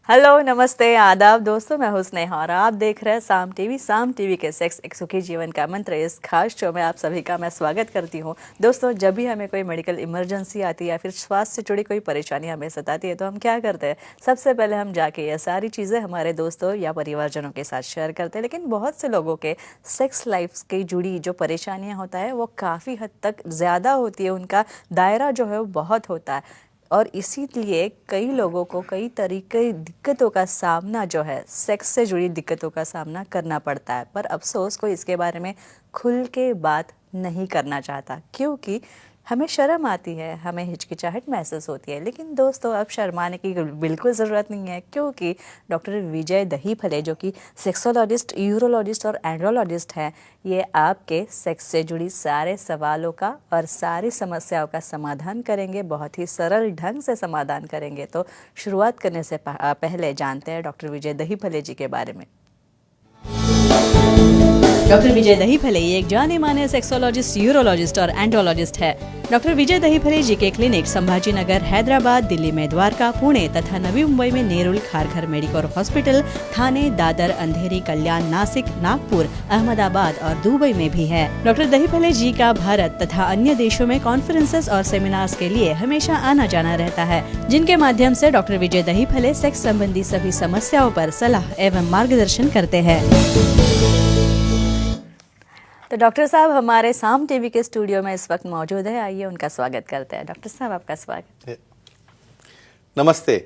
Hello, नमस्ते, आदाब दोस्तों। मैं हूं स्नेहा और आप देख रहे हैं साम टीवी के सेक्स एक सुखी जीवन का मंत्र। इस खास शो में आप सभी का मैं स्वागत करती हूं। दोस्तों, जब भी हमें कोई मेडिकल इमरजेंसी आती है या फिर स्वास्थ्य से जुड़ी कोई परेशानी हमें सताती है तो हम क्या करते हैं? सबसे पहले हम जाके ये सारी चीज़ें हमारे दोस्तों या परिवारजनों के साथ शेयर करते हैं। लेकिन बहुत से लोगों के सेक्स लाइफ की जुड़ी जो परेशानियाँ होता है वो काफ़ी हद तक ज़्यादा होती है, उनका दायरा जो है वो बहुत होता है और इसीलिए कई लोगों को कई तरीके दिक्कतों का सामना जो है सेक्स से जुड़ी दिक्कतों का सामना करना पड़ता है। पर अफसोस कोई इसके बारे में खुल के बात नहीं करना चाहता, क्योंकि हमें शर्म आती है, हमें हिचकिचाहट महसूस होती है। लेकिन दोस्तों, अब शर्माने की बिल्कुल ज़रूरत नहीं है, क्योंकि डॉक्टर विजय दहीफले जो कि सेक्सोलॉजिस्ट, यूरोलॉजिस्ट और एंड्रोलॉजिस्ट हैं, ये आपके सेक्स से जुड़ी सारे सवालों का और सारी समस्याओं का समाधान करेंगे। बहुत ही सरल ढंग से समाधान करेंगे। तो शुरुआत करने से पहले जानते हैं डॉक्टर विजय दहीफले जी के बारे में। डॉक्टर विजय दहीफले एक जाने माने सेक्सोलॉजिस्ट, यूरोलॉजिस्ट और एंड्रोलॉजिस्ट है। डॉक्टर विजय दहीफले जी के क्लिनिक संभाजी नगर, हैदराबाद, दिल्ली में द्वारका, पुणे तथा नवी मुंबई में नेरुल, खारघर मेडिकोर हॉस्पिटल, थाने, दादर, अंधेरी, कल्याण, नासिक, नागपुर, अहमदाबाद और दुबई में भी है। डॉक्टर दहीफले जी का भारत तथा अन्य देशों में कॉन्फ्रेंसेस और सेमिनार्स के लिए हमेशा आना जाना रहता है, जिनके माध्यम से डॉक्टर विजय दहीफले सेक्स संबंधी सभी समस्याओं पर सलाह एवं मार्गदर्शन करते हैं। तो डॉक्टर साहब हमारे साम टीवी के स्टूडियो में इस वक्त मौजूद है। आइए उनका स्वागत करते हैं। डॉक्टर साहब, आपका स्वागत। नमस्ते।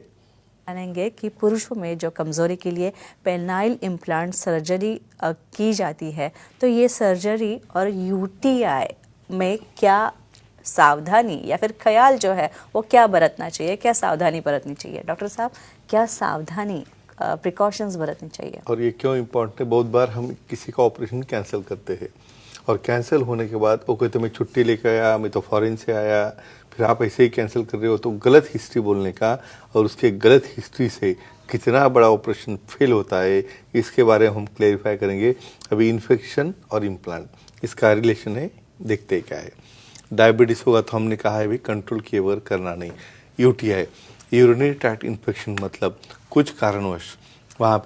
जानेंगे कि पुरुषों में जो कमजोरी के लिए पेनाइल इम्प्लांट सर्जरी की जाती है, तो ये सर्जरी और यूटीआई में क्या सावधानी या फिर ख्याल जो है वो क्या बरतना चाहिए, क्या सावधानी बरतनी चाहिए? डॉक्टर साहब, क्या सावधानी प्रिकॉशंस बरतनी चाहिए? और ये क्यों इम्पोर्टेंट है? बहुत बार हम किसी का ऑपरेशन कैंसिल करते हैं और कैंसिल होने के बाद वो कहते मैं छुट्टी लेकर आया, मैं तो फॉरेन से आया, फिर आप ऐसे ही कैंसिल कर रहे हो। तो गलत हिस्ट्री बोलने का और उसके गलत हिस्ट्री से कितना बड़ा ऑपरेशन फेल होता है, इसके बारे में हम क्लेरिफाई करेंगे। अभी इन्फेक्शन और इम्प्लांट इसका रिलेशन है, देखते क्या है। डायबिटीज़ होगा तो हमने कहा है भी कंट्रोल किए बगैर करना नहीं। यूटीआई, यूरिनरी ट्रैक्ट इन्फेक्शन, मतलब कुछ कारणवश वहाँ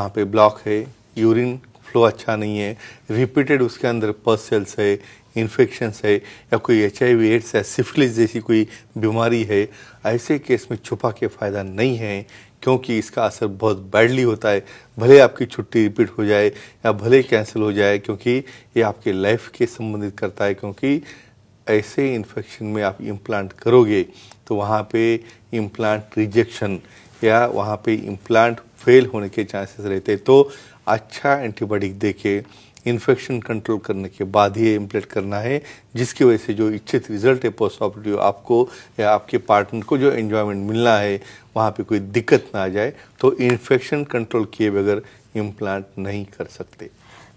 पे ब्लॉक है, यूरिन फ्लो अच्छा नहीं है, रिपीटेड उसके अंदर पस सेल्स है, इन्फेक्शंस है, या कोई HIV एड्स है, सिफिलिस जैसी कोई बीमारी है, ऐसे केस में छुपा के फ़ायदा नहीं है, क्योंकि इसका असर बहुत बैडली होता है। भले आपकी छुट्टी रिपीट हो जाए या भले कैंसिल हो जाए, क्योंकि ये आपके लाइफ के संबंधित करता है। क्योंकि ऐसे इन्फेक्शन में आप इम्प्लांट करोगे तो वहाँ पे इम्प्लांट रिजेक्शन या वहाँ पे इम्प्लांट फेल होने के चांसेस रहते हैं। तो अच्छा एंटीबायोटिक देके इन्फेक्शन कंट्रोल करने के बाद ही इम्प्लांट करना है, जिसकी वजह से जो इच्छित रिजल्ट है पोस्ट ऑपरेटिव आपको या आपके पार्टनर को जो एंजॉयमेंट मिलना है, वहाँ पे कोई दिक्कत ना आ जाए। तो इन्फेक्शन कंट्रोल किए बगैर इम्प्लांट नहीं कर सकते।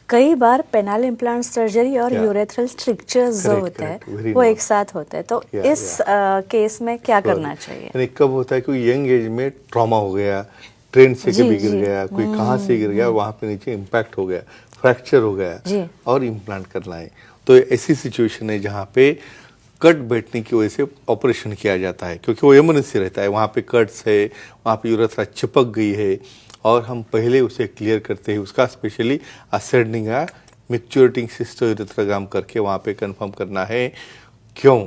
कई बार पेनाइल इम्प्लांट सर्जरी और यूरेथ्रल स्ट्रिक्चर्स जो होते हैं वो एक साथ होते हैं, तो इस केस में क्या करना चाहिए? यानी कब होता है कि यंग एज में ट्रॉमा हो गया, ट्रेन से कभी गिर गया, कोई कहाँ से गिर गया, वहाँ पे नीचे इम्पैक्ट हो गया, फ्रैक्चर हो गया और इम्प्लांट करना है। तो ऐसी सिचुएशन है जहाँ पे कट बैठने की वजह से ऑपरेशन किया जाता है, क्योंकि वो इमरजेंसी रहता है। वहाँ पे कट्स है, वहाँ पे यूरेथ्रा चिपक गई है और हम पहले उसे क्लियर करते हैं। उसका स्पेशली असेंडिंग या मैच्योरेटिंग सिस्टोयूरेथ्रोग्राम करके वहाँ पे कंफर्म करना है। क्यों?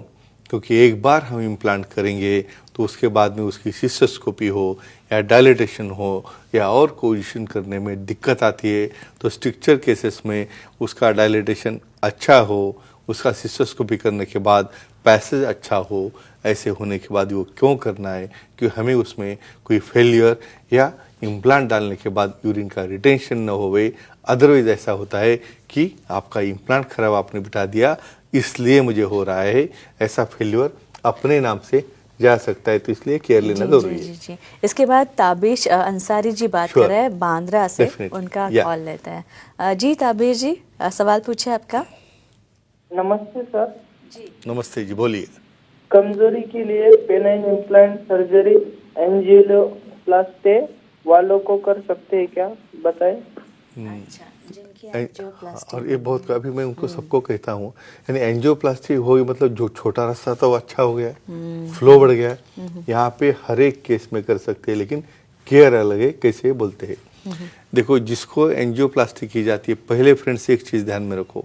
क्योंकि एक बार हम इम्प्लांट करेंगे तो उसके बाद में उसकी सिस्टोस्कोपी हो या डायलिटेशन हो या और पोजीशन करने में दिक्कत आती है। तो स्ट्रक्चर केसेस में उसका डायलिटेशन अच्छा हो, उसका सिस्टोस्कोपी करने के बाद पैसेज अच्छा हो, ऐसे होने के बाद वो क्यों करना है? क्योंकि हमें उसमें कोई फेलियर या इम्प्लांट डालने के बाद यूरिन का रिटेंशन न होवे। अदरवाइज ऐसा होता है कि आपका इम्प्लांट खराब आपने बिठा दिया, इसलिए मुझे हो रहा है, ऐसा फेल्यूर अपने नाम से जा सकता है। तो इसलिए केयर लेना जरूरी है। जी। इसके बाद ताबिश अंसारी जी बात कर रहे हैं बांद्रा से, उनका कॉल लेते हैं। जी ताबिश जी, सवाल पूछे आपका। नमस्ते सर। जी नमस्ते जी, बोलिए। कमजोरी के लिए पेनाइल इम्प्लांट सर्जरी एंजियोप्लास्टी वालों को कर सकते हैं क्या, बताएं? अच्छा, जिनकी एंजियोप्लास्टी। और ये बहुत अभी मैं उनको सबको कहता हूँ, यानी एंजियोप्लास्टी हो गई मतलब जो छोटा रास्ता था वो अच्छा हो गया, फ्लो बढ़ गया। यहाँ पे हर एक केस में कर सकते हैं, लेकिन केयर अलग है, कैसे बोलते हैं। देखो, जिसको एंजियोप्लास्टी की जाती है, पहले फ्रेंड्स एक चीज़ ध्यान में रखो,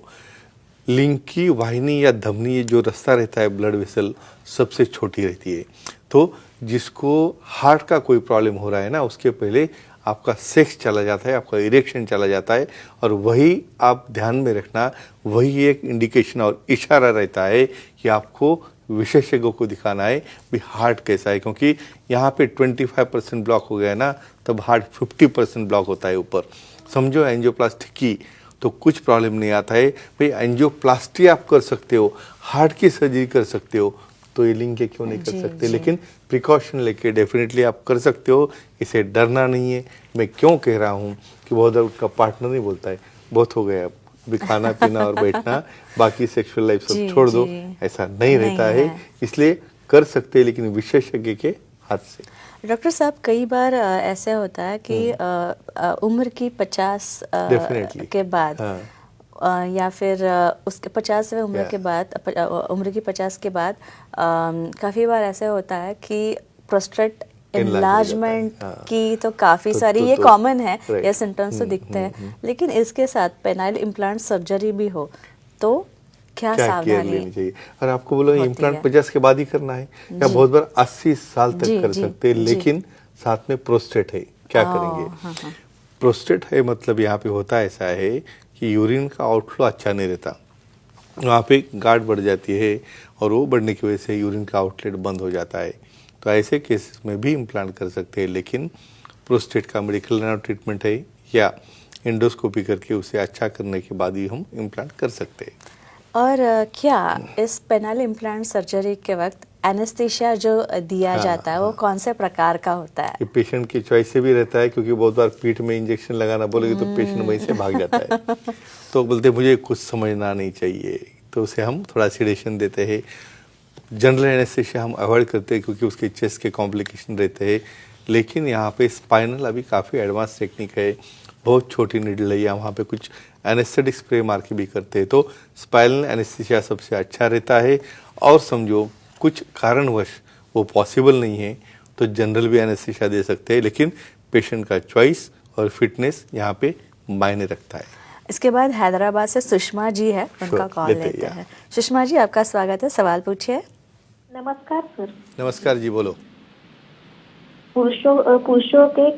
लिंग की वाहिनी या धमनी, ये जो रास्ता रहता है ब्लड वेसल, सबसे छोटी रहती है। तो जिसको हार्ट का कोई प्रॉब्लम हो रहा है ना, उसके पहले आपका सेक्स चला जाता है, आपका इरेक्शन चला जाता है, और वही आप ध्यान में रखना, वही एक इंडिकेशन और इशारा रहता है कि आपको विशेषज्ञों को दिखाना है भी हार्ट कैसा है। क्योंकि यहाँ पे 25% ब्लॉक हो गया है ना, तब हार्ट 50% ब्लॉक होता है ऊपर। समझो एंजियोप्लास्टी की तो कुछ प्रॉब्लम नहीं आता है भाई, एंजियोप्लास्टी आप कर सकते हो, हार्ट की सर्जरी कर सकते हो, तो ये लिंक के क्यों नहीं कर सकते। लेकिन प्रिकॉशन लेके डेफिनेटली आप कर सकते हो, इसे डरना नहीं है। मैं क्यों कह रहा हूँ कि बहुत बार उसका पार्टनर नहीं बोलता है बहुत हो गया भी खाना पीना और बैठना, बाकी सेक्सुअल लाइफ सब छोड़ दो, ऐसा नहीं रहता है। इसलिए कर सकते हैं, लेकिन विशेषज्ञ के हाथ से। डॉक्टर साहब, कई बार ऐसे होता है कि उम्र की 50 के बाद, या फिर उसके 50वें उम्र के बाद, उम्र की 50 के बाद काफ़ी बार ऐसे होता है कि प्रोस्टेट एनलार्जमेंट की तो काफ़ी सारी ये कॉमन है, ये सिम्टम्स तो दिखते हैं, लेकिन इसके साथ पेनाइल इम्प्लांट सर्जरी भी हो तो क्या सावधानी लेनी चाहिए। और आपको बोलो इम्प्लांट 50 के बाद ही करना है, या बहुत बार 80 साल तक कर सकते हैं, लेकिन साथ में प्रोस्टेट है, क्या करेंगे। प्रोस्टेट है मतलब यहाँ पे होता ऐसा है कि यूरिन का आउटफ्लो अच्छा नहीं रहता, वहाँ पे गांठ बढ़ जाती है, और वो बढ़ने की वजह से यूरिन का आउटलेट बंद हो जाता है। तो ऐसे केसेस में भी इम्प्लांट कर सकते हैं, लेकिन प्रोस्टेट का मेडिकल ट्रीटमेंट है, या एंडोस्कोपी करके उसे अच्छा करने के बाद ही हम इम्प्लांट कर सकते हैं। और क्या इस पेनाइल इम्प्लांट सर्जरी के वक्त एनेस्थीसिया जो दिया जाता है वो कौन से प्रकार का होता है? ये पेशेंट की चॉइस से भी रहता है, क्योंकि बहुत बार पीठ में इंजेक्शन लगाना बोलेगी तो पेशेंट वहीं से भाग जाता है। तो बोलते मुझे कुछ समझना नहीं चाहिए, तो उसे हम थोड़ा सेडेशन देते हैं। जनरल एनेस्थीसिया हम अवॉइड करते हैं, क्योंकि उसके चेस्ट के कॉम्प्लिकेशन रहते हैं। लेकिन यहाँ पे स्पाइनल अभी काफ़ी एडवांस टेक्निक है, बहुत छोटी नीडल है, या वहाँ पे कुछ एनेस्थेटिक स्प्रे मार के भी करते हैं। तो स्पाइनल एनेस्थीसिया सबसे अच्छा रहता है। और समझो कुछ कारणवश वो पॉसिबल नहीं है तो जनरल भी एनेस्थीसिया दे सकते हैं, लेकिन पेशेंट का चॉइस और फिटनेस यहाँ पे मायने रखता है। इसके बाद हैदराबाद से सुषमा जी है, उनका कॉल लेते हैं। सुषमा जी, आपका स्वागत है, सवाल पूछिए। नमस्कार सर। नमस्कार जी, बोलो। पुरुषों के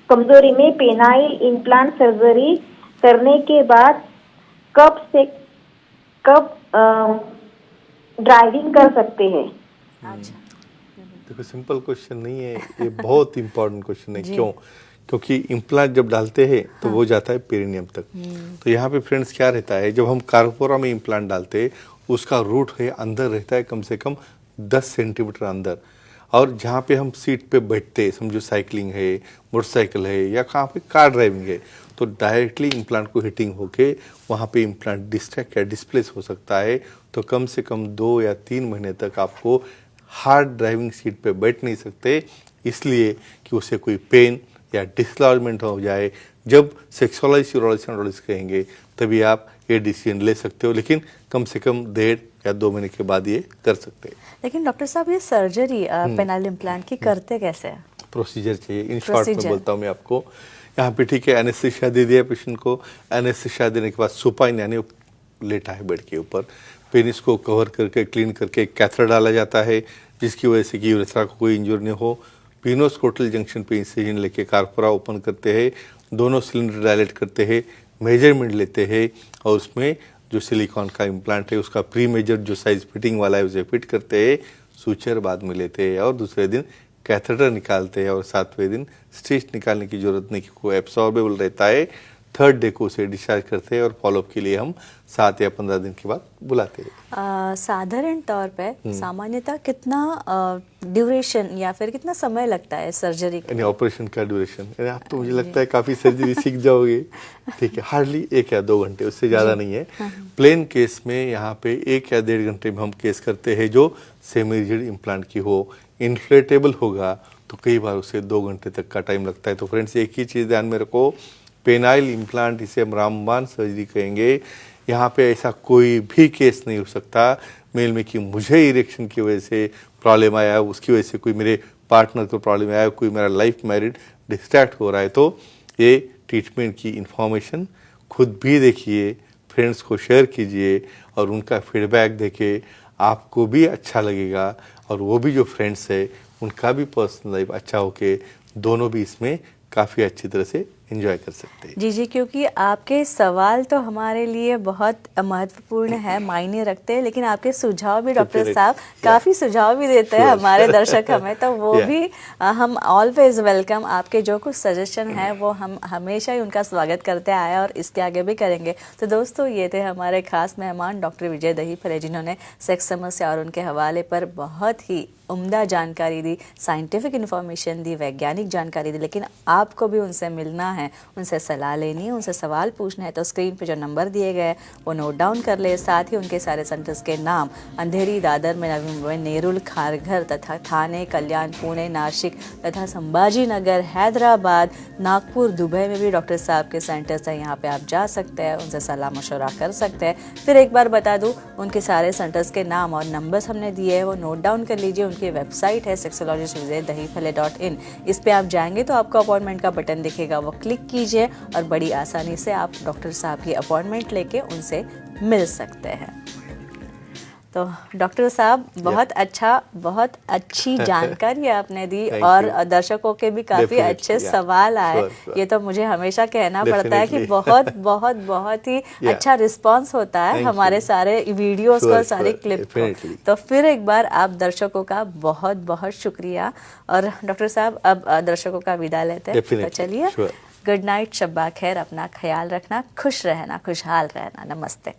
कमजोरी में पेनाइल इम्प्लांट सर्जरी करने के बाद कब से कब ड्राइविंग कर सकते हैं? देखो, सिंपल क्वेश्चन नहीं है, ये बहुत इंपॉर्टेंट क्वेश्चन है। क्यों? क्योंकि इम्प्लांट जब डालते हैं तो वो जाता है पेरिनियम तक। तो यहाँ पे फ्रेंड्स क्या रहता है, जब हम कार्पोरा में इम्प्लांट डालते हैं, उसका रूट है अंदर रहता है कम से कम 10 सेंटीमीटर अंदर। और जहाँ पे हम सीट पे बैठते हैं, समझो साइकिलिंग है, मोटरसाइकिल है, या कहाँ पे कार ड्राइविंग है, तो डायरेक्टली इम्प्लांट को हिटिंग होके वहाँ पे इम्प्लांट डिस्ट्रैक्ट या डिस्प्लेस हो सकता है। तो कम से कम 2 या 3 महीने तक आपको हार्ड ड्राइविंग सीट पे बैठ नहीं सकते, इसलिए कि उसे कोई पेन या डिसलॉजमेंट हो जाए। जब सेक्सोलॉजिस्ट यूरोलॉजिस्ट कहेंगे तभी आप ये डिसीजन ले सकते हो, लेकिन कम से कम 1.5 या 2 महीने के बाद ये कर सकते हैं। लेकिन डॉक्टर साहब, ये सर्जरी पेनाइल इम्प्लांट की करते कैसे हैं? प्रोसीजर चाहिए, इन शॉर्ट में बोलता हूँ मैं आपको। यहाँ पे ठीक है, एनेस्थीसिया दे दिया पेशेंट को। एनेस्थीसिया देने के बाद सुपाइन यानी लेटा है बेड के ऊपर, पेनिस को कवर करके क्लीन करके कैथेटर डाला जाता है, जिसकी वजह से कि यूरेथ्रा को कोई इंजरी नहीं हो। पीनोस्कोटल जंक्शन पे इंसिजन लेके कार्पोरा ओपन करते हैं, दोनों सिलेंडर डायलेट करते हैं, मेजरमेंट लेते हैं, और उसमें जो सिलिकॉन का इम्प्लांट है उसका प्री मेजर जो साइज फिटिंग वाला है उसे फिट करते हैं, सूचर बाद में लेते हैं, और दूसरे दिन कैथेटर निकालते हैं, और 7वें दिन स्टिच निकालने की जरूरत नहीं, क्योंकि वो एब्सॉर्बेबल रहता है। 3rd डे को उसे डिस्चार्ज करते हैं, और फॉलोअप के लिए हम 7 या 15 दिन के बाद बुलाते हैं। साधारण तौर पे सामान्यतः कितना ड्यूरेशन या फिर कितना समय लगता है सर्जरी यानी ऑपरेशन का ड्यूरेशन? आप तो मुझे लगता है काफ़ी सर्जरी सीख जाओगे। ठीक है, हार्डली 1 या 2 घंटे, उससे ज़्यादा नहीं है। प्लेन केस में यहाँ पे 1 या 1.5 घंटे में हम केस करते हैं, जो सेमी रिजिड इम्प्लांट की हो। इन्फ्लेटेबल होगा तो कई बार उसे 2 घंटे तक का टाइम लगता है। तो फ्रेंड्स, एक ही चीज़ ध्यान में रखो, पेनाइल इम्प्लांट, इसे हम रामबाण सर्जरी कहेंगे। यहाँ पे ऐसा कोई भी केस नहीं हो सकता मेल में कि मुझे इरेक्शन की वजह से प्रॉब्लम आया, उसकी वजह से कोई मेरे पार्टनर को प्रॉब्लम है, कोई मेरा लाइफ मैरिड डिस्ट्रैक्ट हो रहा है, तो ये ट्रीटमेंट की इंफॉर्मेशन खुद भी देखिए, फ्रेंड्स को शेयर कीजिए और उनका फीडबैक देके आपको भी अच्छा लगेगा और वो भी जो फ्रेंड्स है उनका भी पर्सनल लाइफ अच्छा होके दोनों भी इसमें काफ़ी अच्छी तरह से एंजॉय कर सकते हैं। जी जी, क्योंकि आपके सवाल तो हमारे लिए बहुत महत्वपूर्ण है, मायने रखते हैं, लेकिन आपके सुझाव भी डॉक्टर Definitely, साहब काफ़ी सुझाव भी देते हैं Sure, हमारे sure. दर्शक हमें, तो वो Yeah. भी हम ऑलवेज वेलकम। आपके जो कुछ सजेशन है वो हम हमेशा ही उनका स्वागत करते आए और इसके आगे भी करेंगे। तो दोस्तों, ये थे हमारे खास मेहमान डॉक्टर विजय दहीफले, जिन्होंने सेक्स समस्या और उनके हवाले पर बहुत ही उम्दा जानकारी दी, साइंटिफिक इन्फॉर्मेशन दी, वैज्ञानिक जानकारी दी। लेकिन आपको भी उनसे मिलना है, उनसे सलाह लेनी है, उनसे सवाल पूछना है, तो स्क्रीन पे जो नंबर दिए गए हैं वो नोट डाउन कर ले। साथ ही उनके सारे सेंटर्स के नाम अंधेरी, दादर में, नवी मुंबई, नेरुल, खारघर तथा थाने, कल्याण, पुणे, नासिक तथा संभाजी नगर, हैदराबाद, नागपुर, दुबई में भी डॉक्टर साहब के सेंटर्स हैं। यहाँ पे आप जा सकते हैं, उनसे सलाह मशवरा कर सकते हैं। फिर एक बार बता दूँ, उनके सारे सेंटर्स के नाम और नंबर्स हमने दिए हैं, वो नोट डाउन कर लीजिए। उनकी वेबसाइट है sexologist-vijay-dahiphale.in। इस पे आप जाएंगे तो आपको अपॉइंटमेंट का बटन दिखेगा, वो क्लिक कीजिए और बड़ी आसानी से आप डॉक्टर साहब की अपॉइंटमेंट लेके उनसे मिल सकते हैं। तो डॉक्टर साहब, बहुत अच्छा, बहुत अच्छी जानकारी आपने दी Thank और you. दर्शकों के भी काफ़ी Definitely, अच्छे yeah. सवाल आए। Sure, sure. ये तो मुझे हमेशा कहना पड़ता है कि Definitely. बहुत बहुत बहुत ही Yeah. अच्छा रिस्पांस होता है Thank हमारे you. सारे वीडियोस को, Sure, सारे sure. क्लिप को। Definitely. तो फिर एक बार आप दर्शकों का बहुत बहुत शुक्रिया। और डॉक्टर साहब, अब दर्शकों का विदा लेते हैं, तो Definitely. चलिए, Sure. गुड नाइट, शब्बा खैर, अपना ख्याल रखना, खुश रहना, खुशहाल रहना, नमस्ते।